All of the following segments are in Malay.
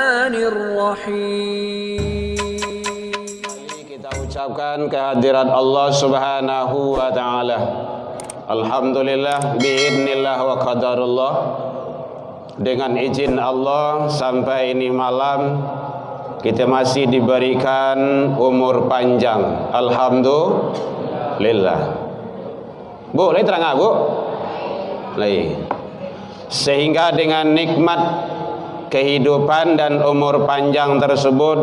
Bismillahirrahmanirrahim. Kita ucapkan kehadirat Allah Subhanahu wa taala. Alhamdulillah biidznillah wa qadarullah. Dengan izin Allah sampai ini malam kita masih diberikan umur panjang. Alhamdulillah. Bu, lagi terang Bu? Lagi. Sehingga dengan nikmat kehidupan dan umur panjang tersebut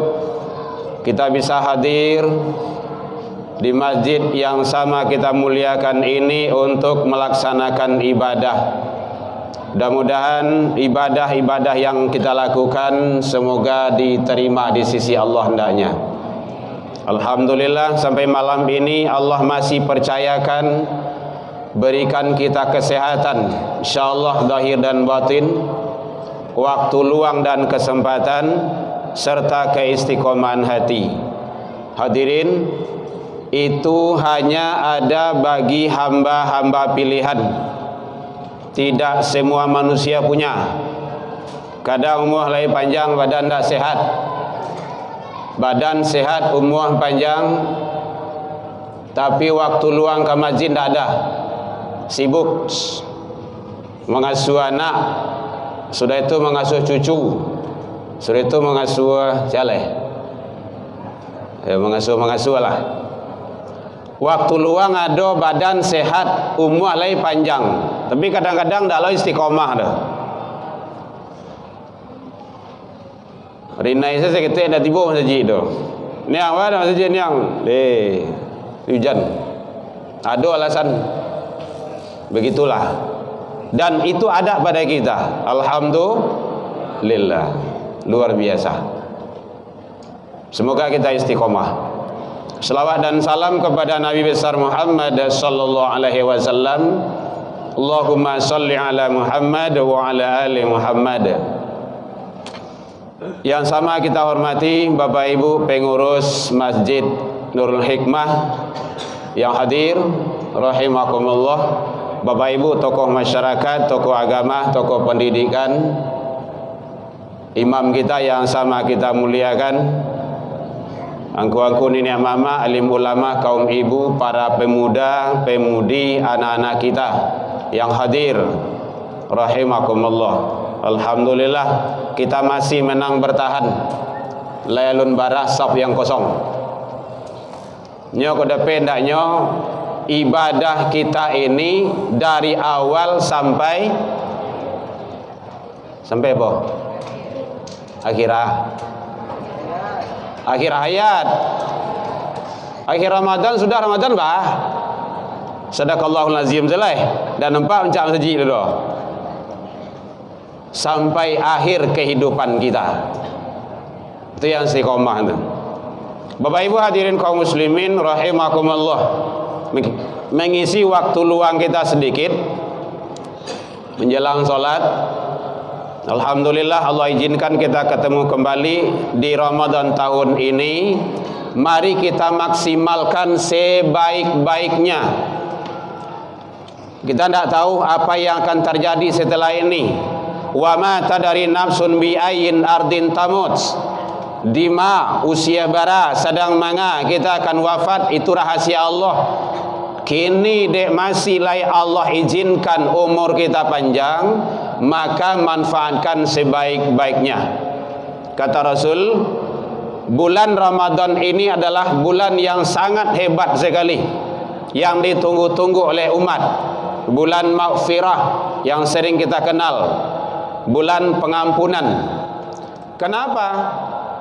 kita bisa hadir di masjid yang sama kita muliakan ini untuk melaksanakan ibadah. Mudah-mudahan ibadah-ibadah yang kita lakukan semoga diterima di sisi Allah hendaknya. Alhamdulillah sampai malam ini Allah masih percayakan berikan kita kesehatan, insyaallah zahir dan batin, waktu luang dan kesempatan serta keistiqomahan hati. Hadirin, itu hanya ada bagi hamba-hamba pilihan. Tidak semua manusia punya. Kadang umur lagi panjang, badan tak sehat. Badan sehat, umur panjang, tapi waktu luang ke masjid tak ada. Sibuk mengasuh anak, sudah itu mengasuh cucu, sudah itu mengasuh caleh. Mengasuh lah. Waktu luang ada, badan sehat, umur lagi panjang, tapi kadang-kadang tak lalu istiqomah dah. Rinai saya kata dah tiba masjid tu. Niang apa masjid niang? Hujan. Ada alasan. Begitulah. Dan itu ada pada kita. Alhamdulillah. Luar biasa. Semoga kita istiqomah. Selawat dan salam kepada Nabi besar Muhammad sallallahu alaihi wasallam. Allahumma salli ala Muhammad wa ala ali Muhammad. Yang sama kita hormati Bapak Ibu pengurus Masjid Nurul Hikmah yang hadir rahimakumullah, Bapak Ibu tokoh masyarakat, tokoh agama, tokoh pendidikan, imam kita yang sama kita muliakan, angku-angku nenek mama, alim ulama, kaum ibu, para pemuda, pemudi, anak-anak kita yang hadir rahimakumullah. Alhamdulillah kita masih menang bertahan. Layalun barah saf yang kosong. Nyo kode pendaknya ibadah kita ini dari awal sampai apa? Akhir hayat. Akhir Ramadan sudah Ramadan bah. Sadaqallahul azim selai dan nampak mencak masjid dulu. Sampai akhir kehidupan kita. Itu yang istiqomah itu. Bapak Ibu hadirin kaum muslimin rahimakumullah. Mengisi waktu luang kita sedikit menjelang salat. Alhamdulillah Allah izinkan kita ketemu kembali di Ramadan tahun ini. Mari kita maksimalkan sebaik-baiknya. Kita tidak tahu apa yang akan terjadi setelah ini. Wa ma tadari nafsun bi ayyin ardin tamut. Dima usia bara sedang manga kita akan wafat, itu rahasia Allah. Kini dek masih lay Allah izinkan umur kita panjang, maka manfaatkan sebaik-baiknya. Kata Rasul, bulan Ramadan ini adalah bulan yang sangat hebat sekali, yang ditunggu-tunggu oleh umat. Bulan maghfirah yang sering kita kenal, bulan pengampunan. Kenapa?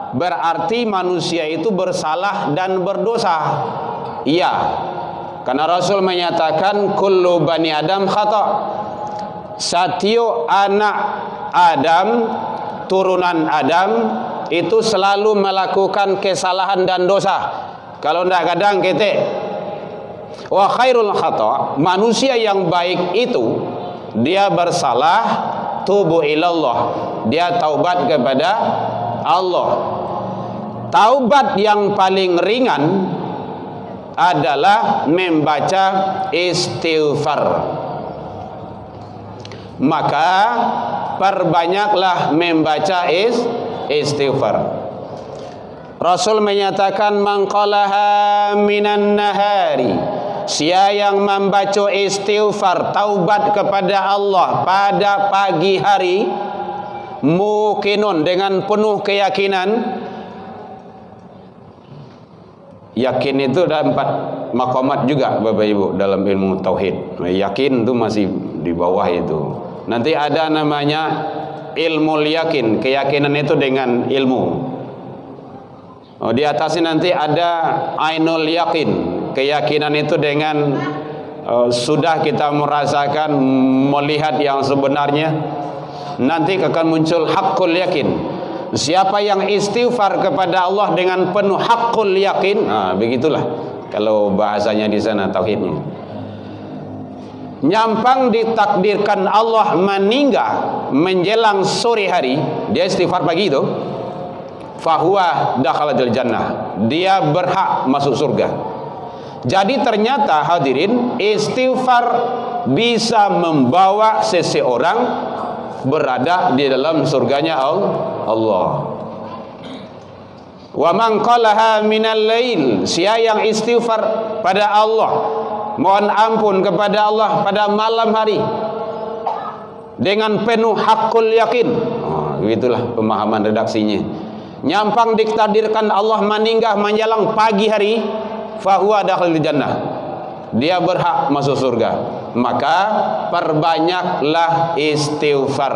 Berarti manusia itu bersalah dan berdosa. Iya. Karena Rasul menyatakan kullu bani Adam khata. Satio anak Adam, turunan Adam itu selalu melakukan kesalahan dan dosa. Kalau tidak kadang ketek. Wa khairul khata, manusia yang baik itu dia bersalah, tubu ilallah, dia taubat kepada Allah. Taubat yang paling ringan adalah membaca istighfar. Maka perbanyaklah membaca istighfar. Rasul menyatakan man qalaha minan nahari, siapa yang membaca istighfar taubat kepada Allah pada pagi hari, mukinun dengan penuh keyakinan. Yakin itu ada 4 maqamat juga Bapak Ibu dalam ilmu tauhid. Yakin itu masih di bawah itu. Nanti ada namanya ilmu yakin, keyakinan itu dengan ilmu. Di atasnya nanti ada ainul yakin, keyakinan itu dengan sudah kita merasakan, melihat yang sebenarnya. Nanti akan muncul hakul yakin. Siapa yang istighfar kepada Allah dengan penuh hakul yakin, begitulah kalau bahasanya di sana tauhidnya. Nyampang ditakdirkan Allah meninggal menjelang sore hari, dia istighfar pagi itu, fahuwa dakhalatil jannah, dia berhak masuk surga. Jadi ternyata hadirin, istighfar bisa membawa seseorang berada di dalam surganya Allah. Wa man qalaha minal lail, siapa yang istighfar pada Allah, mohon ampun kepada Allah pada malam hari dengan penuh hakul yakin. Itulah pemahaman redaksinya. Nyampang ditakdirkan Allah meninggal menjelang pagi hari, fahuwa dakhilil jannah, dia berhak masuk surga. Maka perbanyaklah istighfar.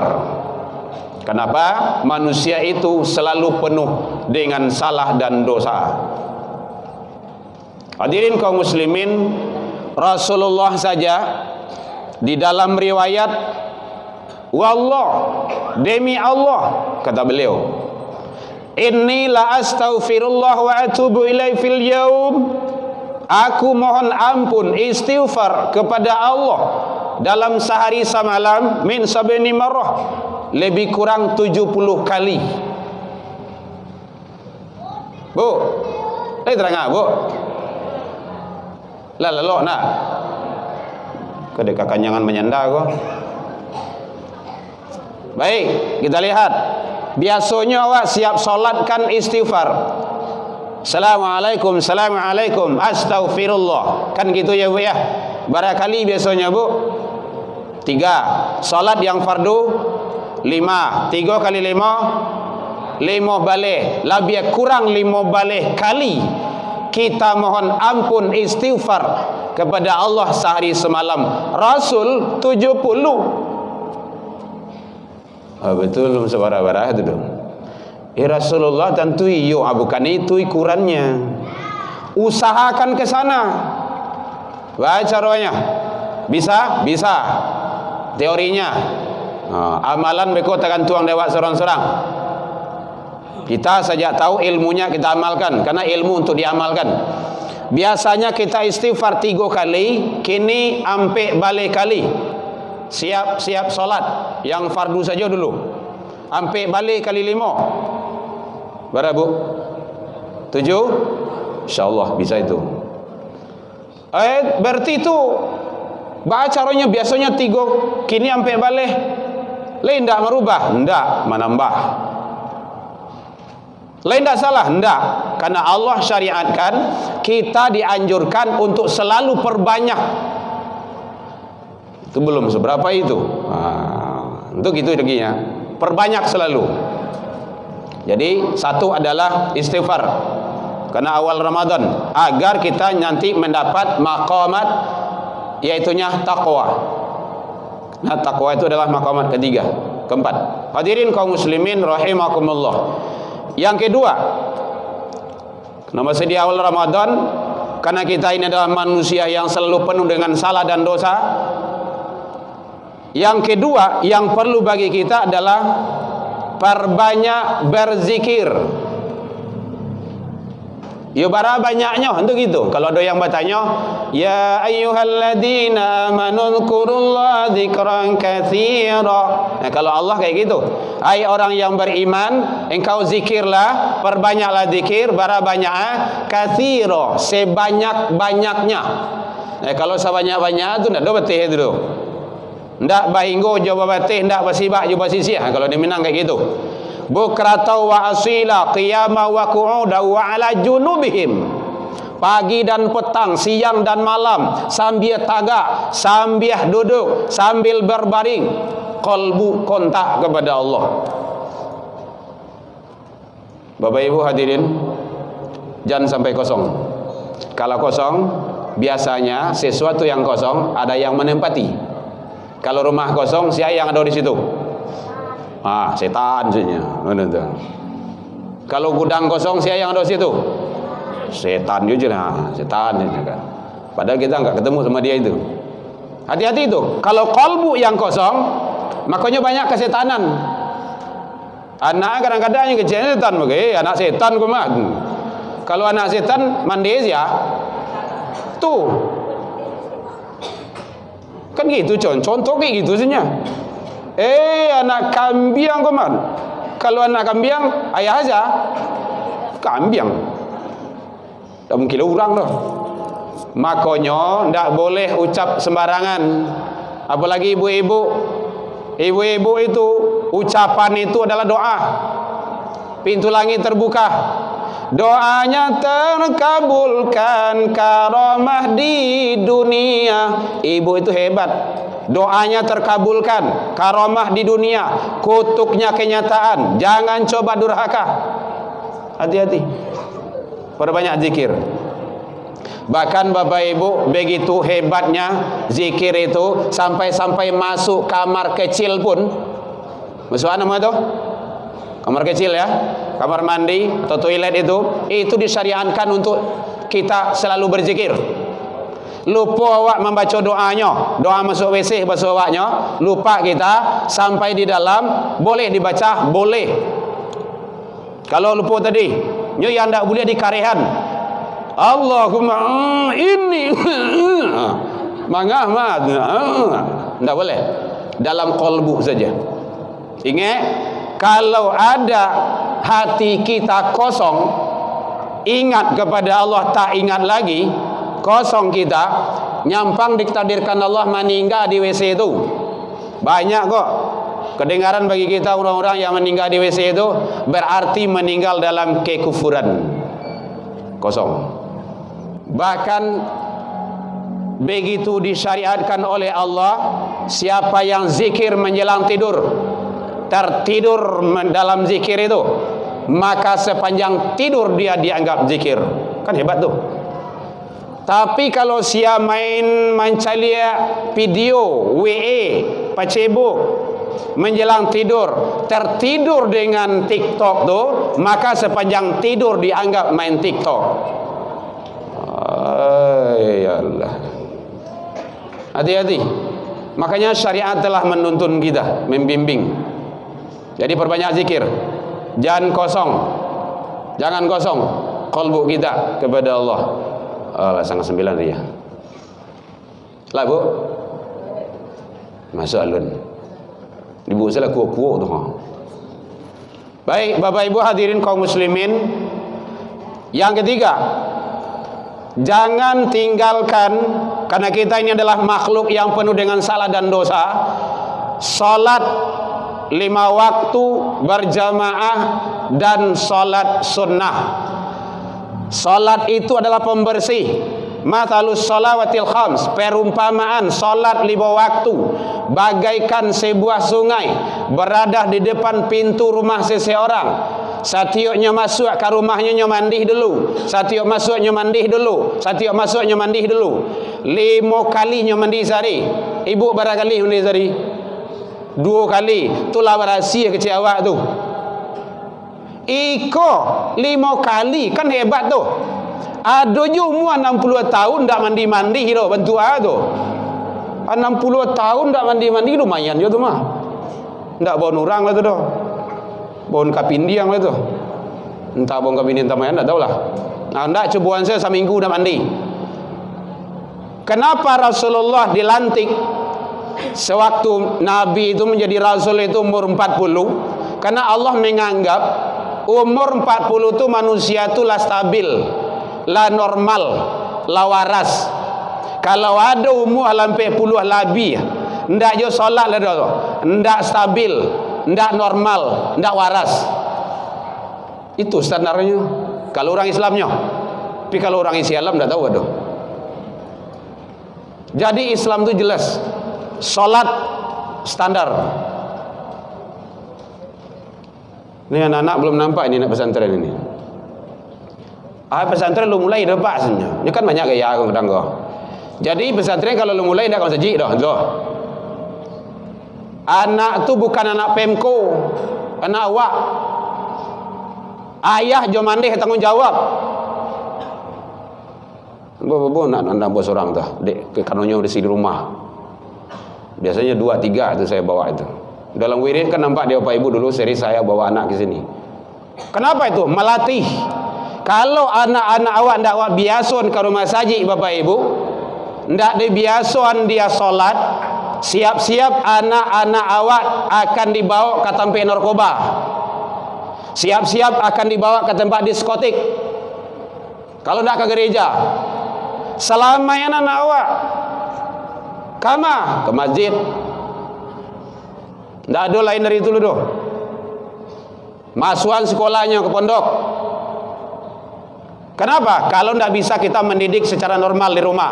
Kenapa? Manusia itu selalu penuh dengan salah dan dosa. Hadirin kaum muslimin, Rasulullah saja di dalam riwayat, wallah, demi Allah, kata beliau, inni la astaghfirullah wa atubu ilaihi fil yaum, aku mohon ampun istighfar kepada Allah dalam sehari semalam min sab'ini marrah, lebih kurang 70 kali. Bu, ini terang Bu. Lah lelok nak. Kedek kanyangan menyenda kok. Baik, kita lihat. Biasanya awak siap solatkan istighfar. Assalamualaikum, assalamualaikum, astaghfirullah. Kan gitu ya Bu ya. Barangkali biasanya Bu 3. Solat yang fardu 5. 3 kali 5 balik. Lebih kurang 5 balik kali kita mohon ampun istighfar kepada Allah sehari semalam. Rasul 70. Betul sebarah-barah itu dong. Rasulullah tentu iyo, bukan itu ukurannya. Usahakan ke sana. Baca caranya. Bisa? Bisa. Teorinya. Amalan beko tekan tuang dewa sorang-sorang. Kita saja tahu ilmunya, kita amalkan, karena ilmu untuk diamalkan. Biasanya kita istighfar 3 kali, kini ampe balik kali. Siap solat yang fardu saja dulu, ampe balik kali 5. Berapa Bu? 7? InsyaAllah bisa itu. Berarti itu baca caranya biasanya 3, kini ampe balik. Lain tak merubah? Tidak, menambah. Lain tak salah? Tidak. Karena Allah syariatkan kita dianjurkan untuk selalu perbanyak. Itu belum seberapa itu. Untuk itu reginya. Perbanyak selalu. Jadi satu adalah istighfar. Karena awal Ramadan, agar kita nanti mendapat maqamat, yaitunya taqwa. Nah, taqwa itu adalah maqamat ketiga, keempat. Hadirin kaum muslimin rahimakumullah. Yang kedua, kenapa di awal Ramadan? Karena kita ini adalah manusia yang selalu penuh dengan salah dan dosa. Yang kedua yang perlu bagi kita adalah perbanyak berzikir. Ya bara banyaknya untuk itu. Kalau ada yang bertanya, ya ayyuhalladzina amanu dzkurullaha dzikran katsira. Nah, kalau Allah kayak gitu, hai orang yang beriman, engkau zikirlah, perbanyaklah zikir, bara banyak katsira, sebanyak-banyaknya. Nah, kalau sebanyak-banyak itu ndak betih itu. Ndak bahinggo jawab betih, ndak basibak jawab sisia. Kalau di Minang kayak gitu. bukrata wa asila, qiyama wa qu'uda wa ala junubihim, pagi dan petang, siang dan malam, sambil tagak, sambil duduk, sambil berbaring, qalbu kontak kepada Allah. Bapak Ibu hadirin, jangan sampai kosong. Kalau kosong, biasanya sesuatu yang kosong ada yang menempati. Kalau rumah kosong, siapa yang ada di situ? Setan saja. Kalau gudang kosong, siapa yang ada di situ? Setan juga lah, setan juga kan. Padahal kita enggak ketemu sama dia itu. Hati-hati itu. Kalau kalbu yang kosong, makanya banyak kesetanan. Anak kadang-kadang yang kecil setan, anak setan kumah. Kalau anak setan mandi ya, tuh kan gitu contoh kayak gitu saja. Anak kambing kumah. Kalau anak kambing ayah aja kambing. Tak mungkin orang dah. Makanya tidak boleh ucap sembarangan. Apalagi ibu-ibu. Ibu-ibu itu ucapan itu adalah doa. Pintu langit terbuka. Doanya terkabulkan, karamah di dunia. Ibu itu hebat. Doanya terkabulkan, karamah di dunia, kutuknya kenyataan. Jangan coba durhaka. Hati-hati. Perbanyak zikir. Bahkan Bapak Ibu, begitu hebatnya zikir itu, sampai-sampai masuk kamar kecil pun. Masuk apa nama itu? Kamar kecil ya, kamar mandi atau toilet itu disyariatkan untuk kita selalu berzikir. Lupa awak membaca doanya, doa masuk WC bahasa awaknya, lupa kita sampai di dalam, boleh dibaca, boleh. Kalau lupa tadi, yang tak boleh di karehan. Allahumma ini mangah mad, tak boleh. Dalam qalbu saja. Ingat, kalau ada hati kita kosong, ingat kepada Allah, tak ingat lagi, kosong kita, nyampang ditakdirkan Allah meninggal di WC itu. Banyak kok kedengaran bagi kita orang-orang yang meninggal di WC itu, berarti meninggal dalam kekufuran. Kosong. Bahkan begitu disyariatkan oleh Allah, siapa yang zikir menjelang tidur, tertidur dalam zikir itu, maka sepanjang tidur dia dianggap zikir. Kan hebat tuh. Tapi kalau sia main mancalia video, WA, Facebook menjelang tidur, tertidur dengan TikTok tuh, maka sepanjang tidur dianggap main TikTok. Ya Allah. Hati-hati. Makanya syariat telah menuntun kita, membimbing. Jadi perbanyak zikir. Jangan kosong. Jangan kosong qalbu kita kepada Allah. Sangat 9 dia. Lah Bu. Masuk alun. Ibu saya kuat-kuat tu. Baik, Bapak Ibu hadirin kaum muslimin. Yang ketiga, jangan tinggalkan, karena kita ini adalah makhluk yang penuh dengan salah dan dosa, salat 5 waktu berjamaah dan salat sunnah. Salat itu adalah pembersih. Mathalus salawatil khams, perumpamaan salat 5 waktu bagaikan sebuah sungai berada di depan pintu rumah seseorang. Satiuknya masuk ke rumahnya nyomandih dulu, satiuk masuk nyomandih dulu, satiuk masuk nyomandih dulu. 5 kali nyomandih sehari. Ibu berapa kali mandi sehari? 2 kali. Itulah rahasia kecil awak tu. Iko 5 kali kan hebat tu. Ada je umur 60 tahun tak mandi-mandi tu, bantu tu. 60 tahun tak mandi-mandi lumayan je tu mah. Ndak bon orang lah tu dah. Bon kapindiang lah tu. Entah bon kapindiang entah mayan, tak tahulah. Nah, ndak cubuan saya seminggu dah mandi. Kenapa Rasulullah dilantik sewaktu Nabi itu menjadi Rasul itu umur 40? Karena Allah menganggap umur 40 itu manusia itu lah stabil, lah normal, lah waras. Kalau ada umur sampai puluh lebih, ndak jo solat lah tu, ndak stabil, ndak normal, ndak waras. Itu standarnya kalau orang Islamnya. Tapi kalau orang Islam ndak tahu aduh. Jadi Islam itu jelas. Salat standar. Ini anak-anak belum nampak ini nak pesantren ini. Pesantren lu mulai dah pak sebenarnya. Ini kan banyak gaya aku kadang kau. Jadi pesantren kalau lu mulai dah kau saji dah. Anak tu bukan anak Pemko, anak awak. Ayah jo mandeh tanggung jawab. Bo nak anda bos orang dah. Dek ke kanonyo di sini rumah. Biasanya 2-3 itu saya bawa itu. Dalam wirid kan nampak dia Bapak Ibu dulu seri saya bawa anak ke sini. Kenapa itu? Melatih. Kalau anak-anak awak ndak awak biason ke rumah saji Bapak Ibu, ndak dibiason dia solat, siap-siap anak-anak awak akan dibawa ke tempat narkoba. Siap-siap akan dibawa ke tempat diskotik. Kalau ndak ke gereja. Selama anak awak ke masjid. Ndak ada lain dari itu loh. Masukan sekolahnya ke pondok. Kenapa? Kalau ndak bisa kita mendidik secara normal di rumah.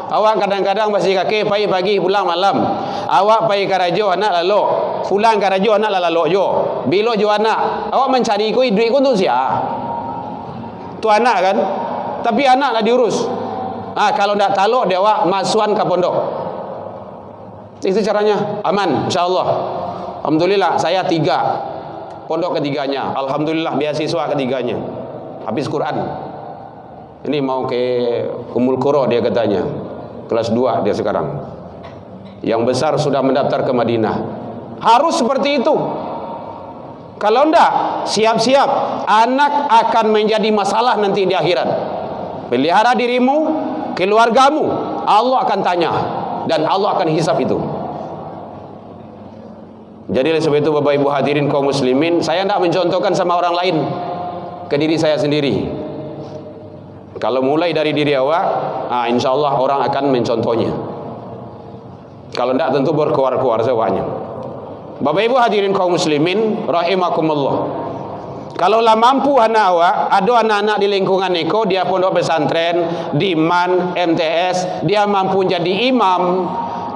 Awak kadang-kadang masih kaki pagi pulang malam. Awak pagi karajo anak lalu, pulang karajo anak lalu jo. Bilo jo anak. Awak mencari duit ku untuk siapa? Tu anak kan. Tapi anak lah diurus. Kalau ndak taluk dia awak masukan ke pondok. Itu caranya aman insyaallah. Alhamdulillah saya 3 pondok ketiganya. Alhamdulillah beasiswa ketiganya. Habis Quran. Ini mau ke Ummul Qura dia katanya. Kelas 2 dia sekarang. Yang besar sudah mendaftar ke Madinah. Harus seperti itu. Kalau enggak, siap-siap anak akan menjadi masalah nanti di akhirat. Pelihara dirimu, keluargamu, Allah akan tanya dan Allah akan hisab itu. Jadi oleh sebab itu Bapak Ibu hadirin kaum muslimin, saya tidak mencontohkan sama orang lain, ke diri saya sendiri. Kalau mulai dari diri awak, insya Allah orang akan mencontohnya. Kalau tidak tentu berkeluar-keluar sewanya. Bapak Ibu hadirin kaum muslimin rahimakumullah. Kalaulah mampu anak awak, ada anak-anak di lingkungan Eko, dia pondok pesantren, diman, MTS, dia mampu jadi imam,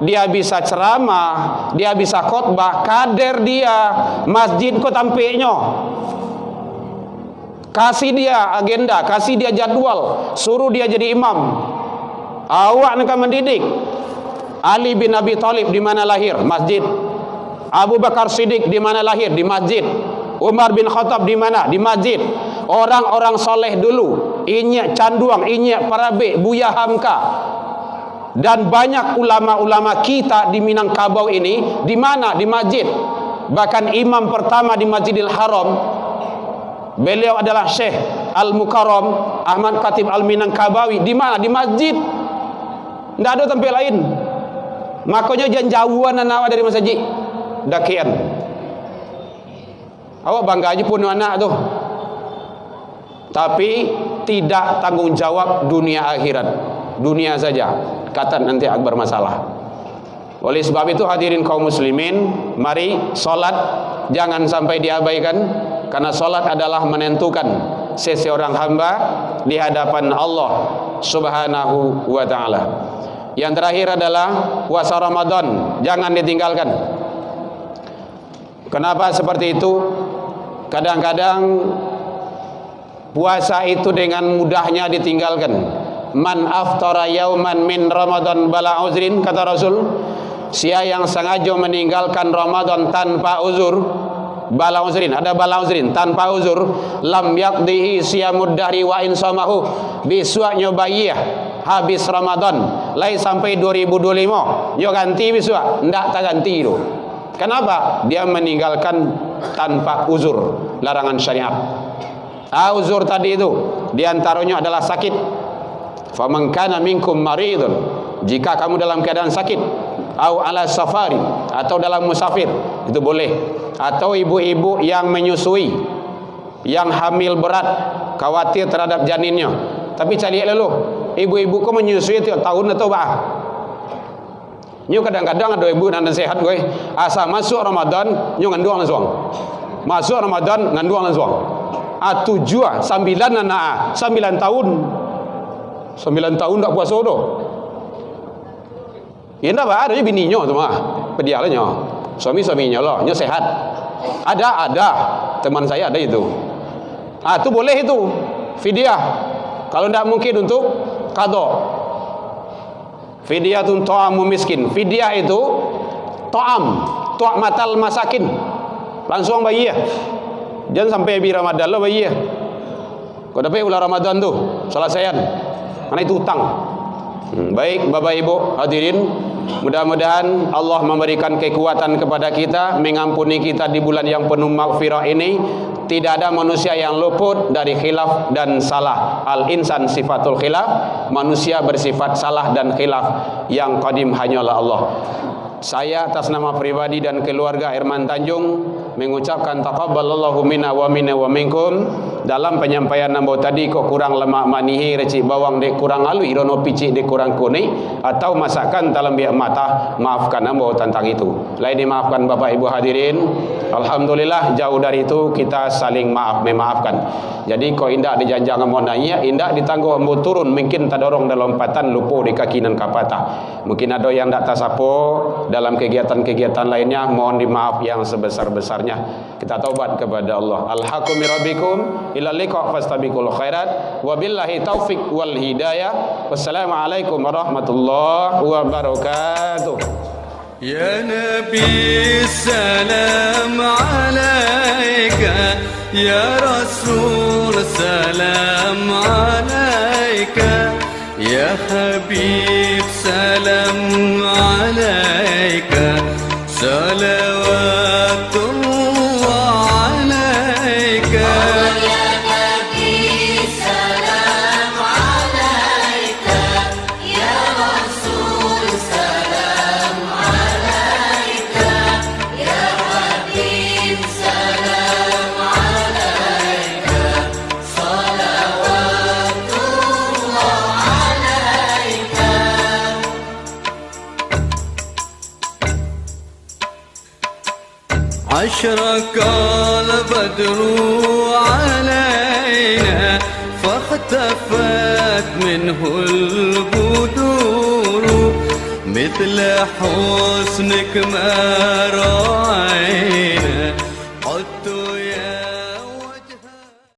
dia bisa ceramah, dia bisa khotbah, kader dia, masjid kok tampaknya. Kasih dia agenda, kasih dia jadwal, suruh dia jadi imam. Awak nak mendidik. Ali bin Abi Thalib di mana lahir? Masjid. Abu Bakar Siddiq di mana lahir? Di masjid. Umar bin Khattab di mana? Di masjid. Orang-orang soleh dulu, Inyak Canduang, Inyak Parabe, Buya Hamka, dan banyak ulama-ulama kita di Minangkabau ini di mana? Di masjid. Bahkan imam pertama di Masjidil Haram, beliau adalah Syekh Al-Mukarram Ahmad Khatib Al-Minangkabawi. Di mana? Di masjid. Tidak ada tempat lain. Makanya jangan jauhan anak dari masjid. Dakian. Awak bangga aja pun anak tu. Tapi tidak tanggung jawab dunia akhirat. Dunia saja. Kata nanti akbar masalah. Oleh sebab itu hadirin kaum muslimin, mari solat jangan sampai diabaikan. Karena solat adalah menentukan seseorang hamba di hadapan Allah Subhanahu wa ta'ala. Yang terakhir adalah puasa Ramadan, jangan ditinggalkan. Kenapa seperti itu? Kadang-kadang puasa itu dengan mudahnya ditinggalkan. Man aftara yauman min Ramadan bala uzrin, kata Rasul, siapa yang sengaja meninggalkan Ramadan tanpa uzur, bala uzrin, ada bala uzrin, tanpa uzur, lam yaqdihi siyamud dahri wa insamahu, biswaknya bayiyah, habis Ramadan lain sampai 2025 yo ganti biswa, ndak tak ganti itu. Kenapa? Dia meninggalkan tanpa uzur, larangan syariat. Uzur tadi itu diantaranya adalah sakit. Faman kana minkum maridun, jika kamu dalam keadaan sakit, au ala safari, atau dalam musafir, itu boleh. Atau ibu-ibu yang menyusui, yang hamil berat, khawatir terhadap janinnya. Tapi cari lalu, ibu-ibu kok menyusui tiap tahun atau bah? Nyu kadang-kadang ada ibu dan nasihat gue, asa masuk Ramadan nyu nganduang langsung. Masuk Ramadan nganduang langsung. Tujuh 9 anak 9 tahun. 9 tahun tak puasa tu. Ya ndak ada je bininya tu mah. Pedialah nyo. Suami-suaminya lah, nyo sehat. Ada teman saya ada itu. Tu boleh itu fidyah. Kalau tidak mungkin untuk qada. Fidyatun ta'amu miskin. Fidyah itu ta'matal masakin. Langsung bayi ya. Jangan sampai habis Ramadan lah bayi ya. Kau dapat ulah Ramadan tu selesaian. Karena itu hutang. Baik Bapak Ibu hadirin, mudah-mudahan Allah memberikan kekuatan kepada kita, mengampuni kita di bulan yang penuh maghfirah ini. Tidak ada manusia yang luput dari khilaf dan salah. Al-insan sifatul khilaf, manusia bersifat salah dan khilaf. Yang qadim hanyalah Allah. Saya atas nama pribadi dan keluarga Herman Tanjung mengucapkan taqabbalallahu minna wa minkum. Dalam penyampaian nambah tadi kok kurang lemak manihi, recik bawang dek kurang alu, irono picik dek kurang kuning, atau masakan dalam biak mata, maafkan nambah tentang itu. Lain dimaafkan Bapak Ibu hadirin. Alhamdulillah jauh dari itu kita saling memaafkan. Jadi kok indak dijanjang mau nanya, indak ditangguh mau turun, mungkin tadorong dalam lompatan lupa di kaki dan kapata. Mungkin ada yang tak tasapo dalam kegiatan-kegiatan lainnya, mohon dimaaf yang sebesar-besarnya. Kita taubat kepada Allah. Al-haqqu min rabbikum ila liqa fastabiqul khairat wabillahi taufik wal hidayah. Wassalamualaikum warahmatullahi wabarakatuh. Ya Nabi salam alaika, ya Rasul salam alaika, ya Habib salam alaika, salawatullah alaika. أشرق البدر علينا فاختفت منه البدور مثل حسنك ما رأينا.